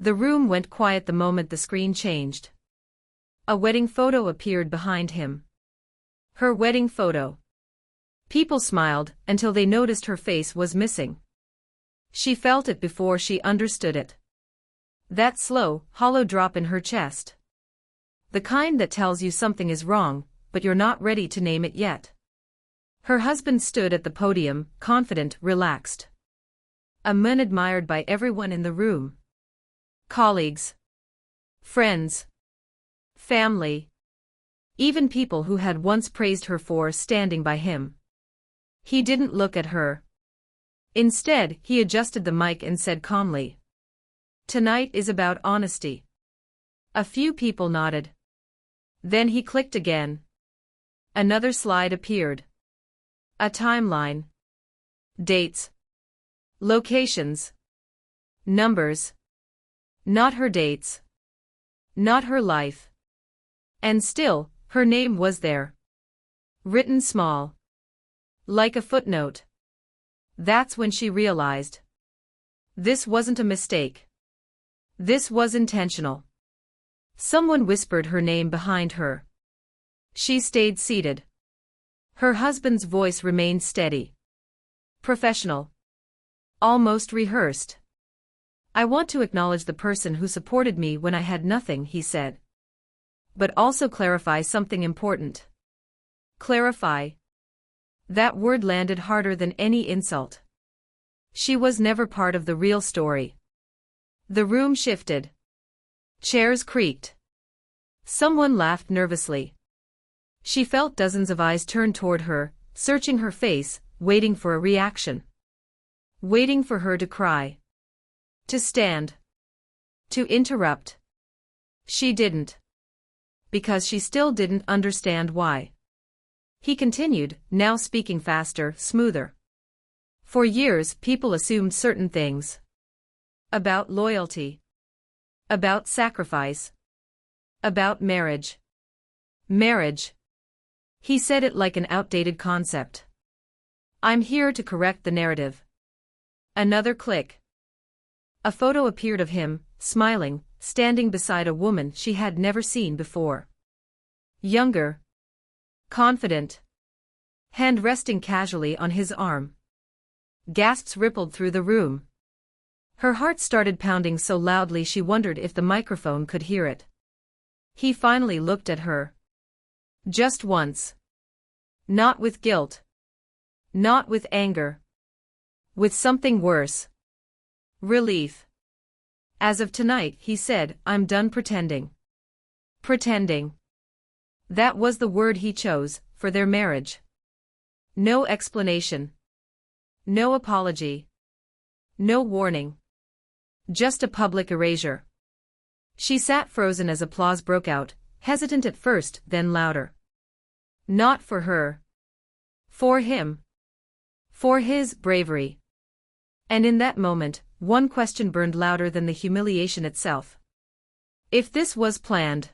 The room went quiet the moment the screen changed. A wedding photo appeared behind him. Her wedding photo. People smiled until they noticed her face was missing. She felt it before she understood it. That slow, hollow drop in her chest. The kind that tells you something is wrong, but you're not ready to name it yet. Her husband stood at the podium, confident, relaxed. A man admired by everyone in the room. Colleagues. Friends. Family. Even people who had once praised her for standing by him. He didn't look at her. Instead, he adjusted the mic and said calmly, "Tonight is about honesty." A few people nodded. Then he clicked again. Another slide appeared. A timeline. Dates. Locations. Numbers. Not her dates. Not her life. And still, her name was there. Written small. Like a footnote. That's when she realized. This wasn't a mistake. This was intentional. Someone whispered her name behind her. She stayed seated. Her husband's voice remained steady. Professional. Almost rehearsed. "I want to acknowledge the person who supported me when I had nothing," he said. "But also clarify something important." Clarify. That word landed harder than any insult. She was never part of the real story. The room shifted. Chairs creaked. Someone laughed nervously. She felt dozens of eyes turn toward her, searching her face, waiting for a reaction. Waiting for her to cry. To stand. To interrupt. She didn't. Because she still didn't understand why. He continued, now speaking faster, smoother. "For years, people assumed certain things. About loyalty. About sacrifice. About marriage. Marriage." He said it like an outdated concept. "I'm here to correct the narrative." Another click. A photo appeared of him, smiling, standing beside a woman she had never seen before. Younger. Confident. Hand resting casually on his arm. Gasps rippled through the room. Her heart started pounding so loudly she wondered if the microphone could hear it. He finally looked at her. Just once. Not with guilt. Not with anger. With something worse. Relief. "As of tonight," he said, "I'm done pretending." Pretending. That was the word he chose, for their marriage. No explanation. No apology. No warning. Just a public erasure. She sat frozen as applause broke out, hesitant at first, then louder. Not for her. For him. For his bravery. And in that moment, one question burned louder than the humiliation itself. If this was planned,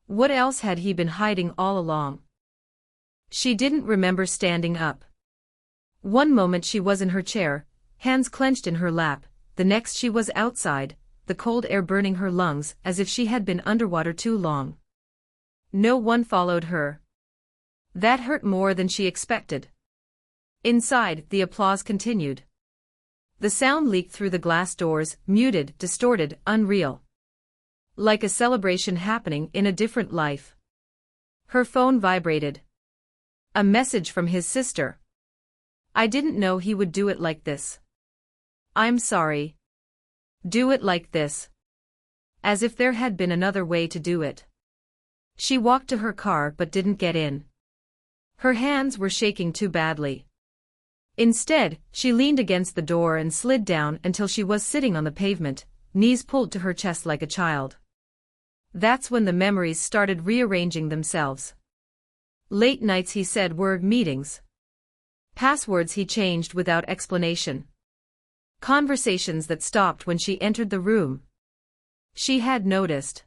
what else had he been hiding all along? She didn't remember standing up. One moment she was in her chair, hands clenched in her lap, the next she was outside, the cold air burning her lungs as if she had been underwater too long. No one followed her. That hurt more than she expected. Inside, the applause continued. The sound leaked through the glass doors, muted, distorted, unreal. Like a celebration happening in a different life. Her phone vibrated. A message from his sister. "I didn't know he would do it like this. I'm sorry. Do it like this." As if there had been another way to do it. She walked to her car but didn't get in. Her hands were shaking too badly. Instead, she leaned against the door and slid down until she was sitting on the pavement, knees pulled to her chest like a child. That's when the memories started rearranging themselves. Late nights, he said, were meetings. Passwords he changed without explanation. Conversations that stopped when she entered the room. She had noticed.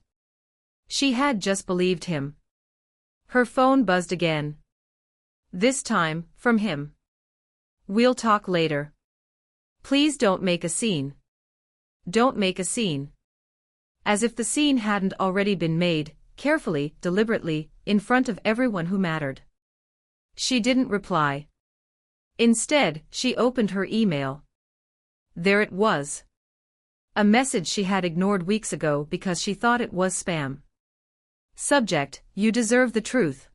She had just believed him. Her phone buzzed again. This time, from him. "We'll talk later. Please don't make a scene. Don't make a scene." As if the scene hadn't already been made, carefully, deliberately, in front of everyone who mattered. She didn't reply. Instead, she opened her email. There it was. A message she had ignored weeks ago because she thought it was spam. Subject: You deserve the truth.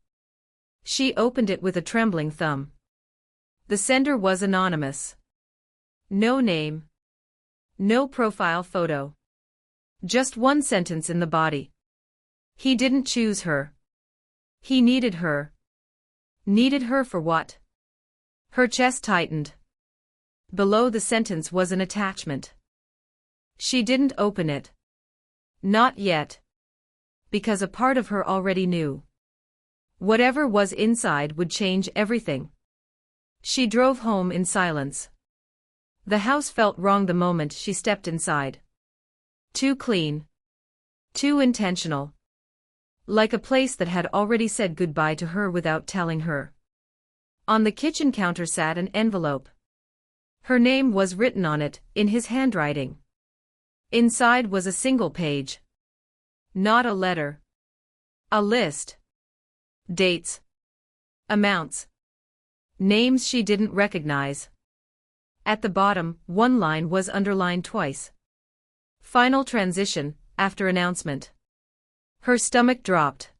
She opened it with a trembling thumb. The sender was anonymous. No name. No profile photo. Just one sentence in the body. He didn't choose her. He needed her. Needed her for what? Her chest tightened. Below the sentence was an attachment. She didn't open it. Not yet. Because a part of her already knew. Whatever was inside would change everything. She drove home in silence. The house felt wrong the moment she stepped inside. Too clean. Too intentional. Like a place that had already said goodbye to her without telling her. On the kitchen counter sat an envelope. Her name was written on it, in his handwriting. Inside was a single page. Not a letter. A list. Dates. Amounts. Names she didn't recognize. At the bottom, one line was underlined twice. Final transition, after announcement. Her stomach dropped.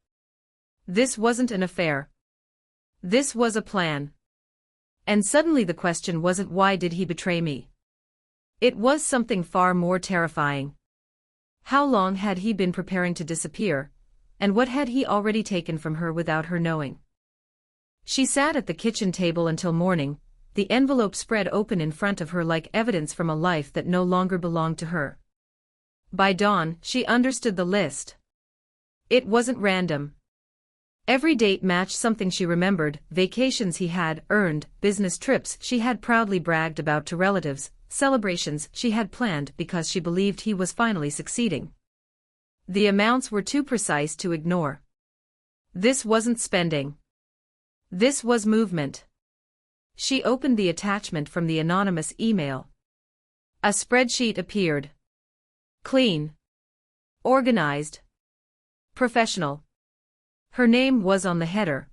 This wasn't an affair. This was a plan. And suddenly the question wasn't why did he betray me? It was something far more terrifying. How long had he been preparing to disappear, and what had he already taken from her without her knowing? She sat at the kitchen table until morning, the envelope spread open in front of her like evidence from a life that no longer belonged to her. By dawn, she understood the list. It wasn't random. Every date matched something she remembered: vacations he had earned, business trips she had proudly bragged about to relatives, celebrations she had planned because she believed he was finally succeeding. The amounts were too precise to ignore. This wasn't spending. This was movement. She opened the attachment from the anonymous email. A spreadsheet appeared. Clean. Organized. Professional. Her name was on the header.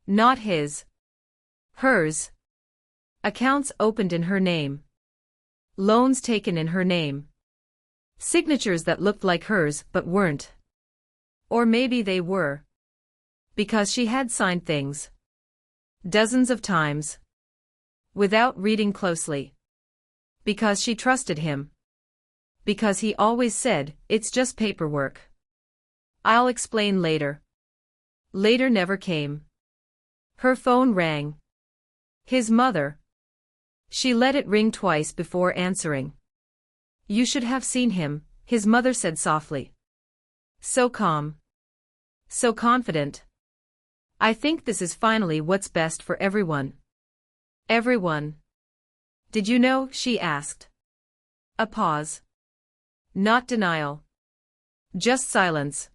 Not his. Hers. Accounts opened in her name. Loans taken in her name. Signatures that looked like hers but weren't. Or maybe they were. Because she had signed things. Dozens of times. Without reading closely. Because she trusted him. Because he always said, "It's just paperwork. I'll explain later." Later never came. Her phone rang. His mother. She let it ring twice before answering. "You should have seen him," his mother said softly. So calm. So confident. "I think this is finally what's best for everyone." Everyone. "Did you know?" she asked. A pause. Not denial. Just silence.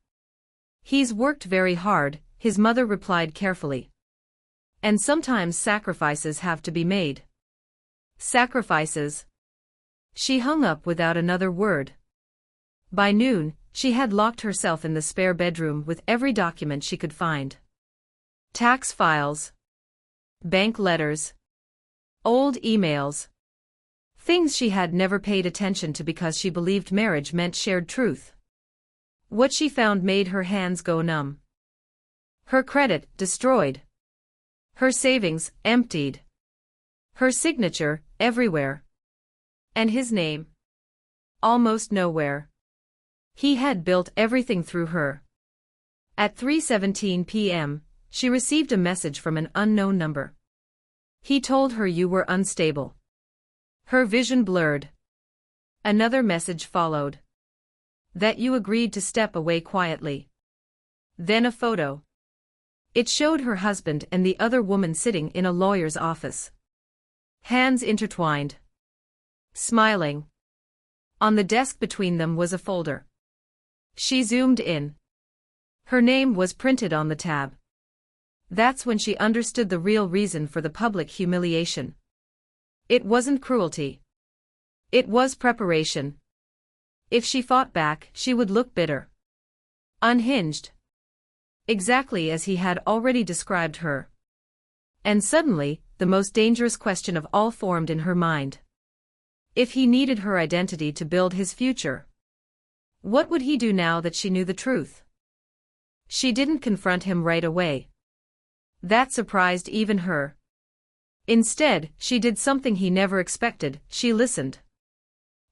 "He's worked very hard," his mother replied carefully. "And sometimes sacrifices have to be made." Sacrifices. She hung up without another word. By noon, she had locked herself in the spare bedroom with every document she could find. Tax files. Bank letters. Old emails. Things she had never paid attention to because she believed marriage meant shared truth. What she found made her hands go numb. Her credit, destroyed. Her savings, emptied. Her signature, everywhere. And his name? Almost nowhere. He had built everything through her. At 3:17 p.m., she received a message from an unknown number. "He told her you were unstable." Her vision blurred. Another message followed. "That you agreed to step away quietly." Then a photo. It showed her husband and the other woman sitting in a lawyer's office. Hands intertwined. Smiling. On the desk between them was a folder. She zoomed in. Her name was printed on the tab. That's when she understood the real reason for the public humiliation. It wasn't cruelty. It was preparation. If she fought back, she would look bitter. Unhinged. Exactly as he had already described her. And suddenly, the most dangerous question of all formed in her mind. If he needed her identity to build his future, what would he do now that she knew the truth? She didn't confront him right away. That surprised even her. Instead, she did something he never expected. She listened.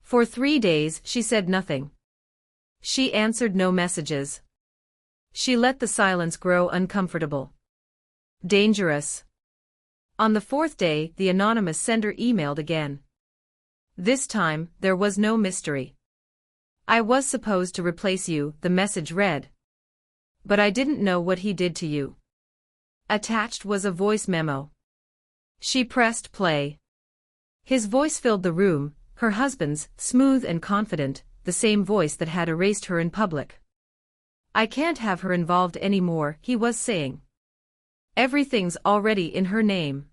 For 3 days, she said nothing. She answered no messages. She let the silence grow uncomfortable. Dangerous. On the 4th day, the anonymous sender emailed again. This time, there was no mystery. I was supposed to replace you, the message read. But I didn't know what he did to you. Attached was a voice memo. She pressed play. His voice filled the room, her husband's, smooth and confident, the same voice that had erased her in public. I can't have her involved anymore, he was saying. Everything's already in her name.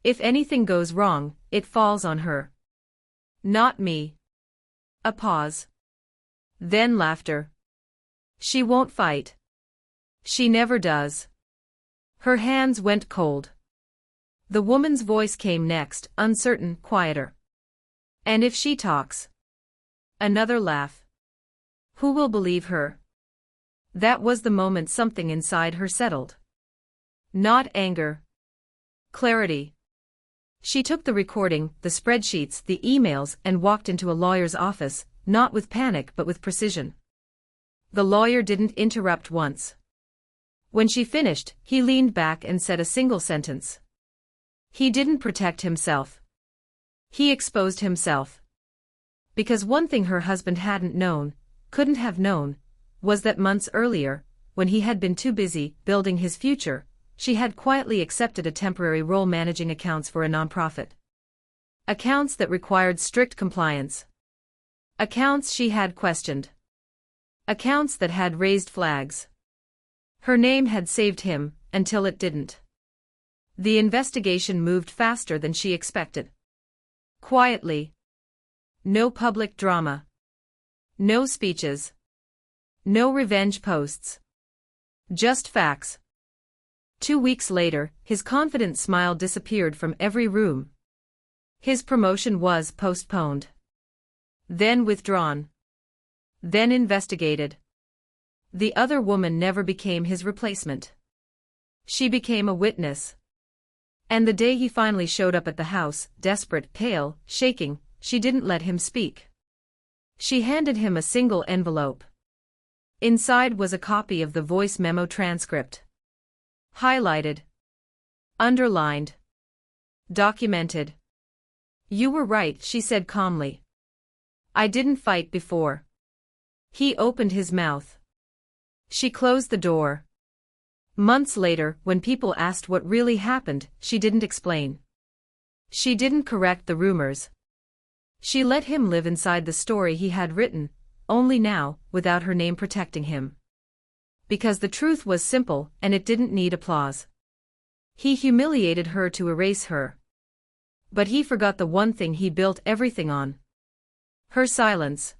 If anything goes wrong, it falls on her. Not me. A pause. Then laughter. She won't fight. She never does. Her hands went cold. The woman's voice came next, uncertain, quieter. And if she talks? Another laugh. Who will believe her? That was the moment something inside her settled. Not anger. Clarity. She took the recording, the spreadsheets, the emails, and walked into a lawyer's office, not with panic but with precision. The lawyer didn't interrupt once. When she finished, he leaned back and said a single sentence. He didn't protect himself. He exposed himself. Because one thing her husband hadn't known, couldn't have known, was that months earlier, when he had been too busy building his future, she had quietly accepted a temporary role managing accounts for a nonprofit. Accounts that required strict compliance. Accounts she had questioned. Accounts that had raised flags. Her name had saved him, until it didn't. The investigation moved faster than she expected. Quietly. No public drama. No speeches. No revenge posts. Just facts. 2 weeks later, his confident smile disappeared from every room. His promotion was postponed. Then withdrawn. Then investigated. The other woman never became his replacement. She became a witness. And the day he finally showed up at the house, desperate, pale, shaking, she didn't let him speak. She handed him a single envelope. Inside was a copy of the voice memo transcript. Highlighted. Underlined. Documented. You were right, she said calmly. I didn't fight before. He opened his mouth. She closed the door. Months later, when people asked what really happened, she didn't explain. She didn't correct the rumors. She let him live inside the story he had written, only now, without her name protecting him. Because the truth was simple, and it didn't need applause. He humiliated her to erase her. But he forgot the one thing he built everything on. Her silence.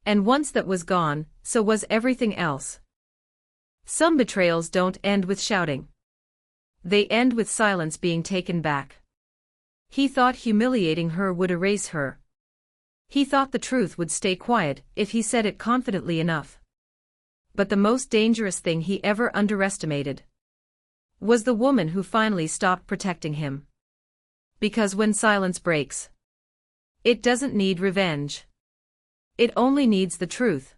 And once that was gone, so was everything else. Some betrayals don't end with shouting. They end with silence being taken back. He thought humiliating her would erase her. He thought the truth would stay quiet if he said it confidently enough. But the most dangerous thing he ever underestimated was the woman who finally stopped protecting him. Because when silence breaks, it doesn't need revenge. It only needs the truth.